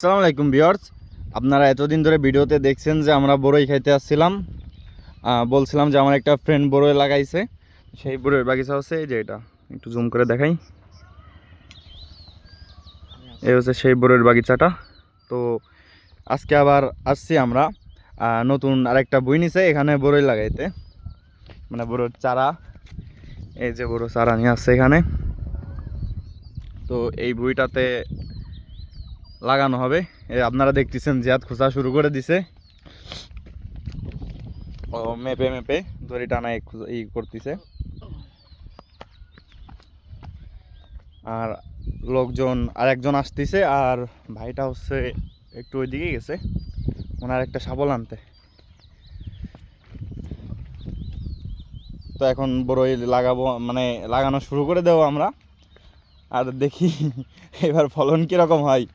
আসসালামু আলাইকুম ভিউয়ার্স, আপনারা এতদিন ধরে ভিডিওতে দেখছেন যে আমরা বড়ই খাইতে আসছিলাম। বলছিলাম যে আমার একটা ফ্রেন্ড বড়ই লাগাইছে, সেই বড়ইয়ের বাগিচা হচ্ছে এই যে এটা, একটু জুম করে দেখাই। এই হচ্ছে সেই বড়ইয়ের বাগিচাটা। তো আজকে আবার আসছি আমরা নতুন আরেকটা বই নিছে এখানে বড়ই লাগাইতে, মানে বড়ইয়ের চারা। এই যে বড় চারা নিয়ে আসছে এখানে। তো এই বইটাতে লাগানো হবে। আপনারা দেখতেছেন জিয়াদ খোঁচা শুরু করে দিছে, ও মেপে মেপে দড়ি টানা ই করতেছে। আর লোকজন আর একজন আসতেছে, আর ভাইটা হচ্ছে একটু ওইদিকে গেছে ওনার একটা শাবল আনতে। তো এখন বড়ই লাগাবো, মানে লাগানো শুরু করে দেবো আমরা, আর দেখি এবার ফলন কিরকম হয়।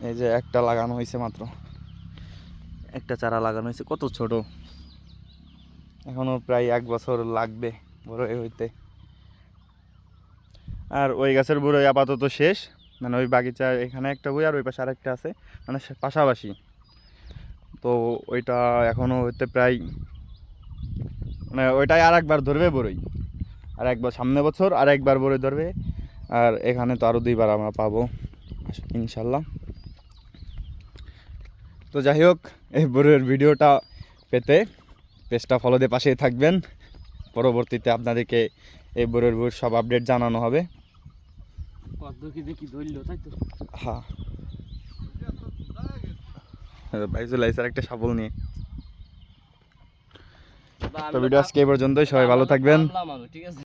এই যে একটা লাগানো হয়েছে, মাত্র একটা চারা লাগানো হয়েছে, কত ছোট, এখনো প্রায় 1 বছর লাগবে বড়ই হইতে। আর ওই গাছের বড়ই আপাতত শেষ, মানে ওই বাগিচা এখানে একটা বই আর ওই পাশে আরেকটা আছে, মানে পাশাপাশি। তো ওইটা এখনো হইতে প্রায়, মানে ওইটাই আর একবার ধরবে বড়ই, আর একবার সামনে বছর আর একবার বড়ই ধরবে। আর এখানে তো আরও 2বার আমরা পাবো ইনশাল্লাহ। তো যাই হোক, এই বড়ইয়ের ভিডিওটা পেতে পেজটা ফলো দিয়ে পাশেই থাকবেন। পরবর্তীতে আপনাদেরকে এই বড়ইয়ের সব আপডেট জানানো হবে। হ্যাঁ, ভাই চলে আসছে একটা শাবল নিয়ে। তো ভিডিও আজকে এই পর্যন্তই, সবাই ভালো থাকবেন।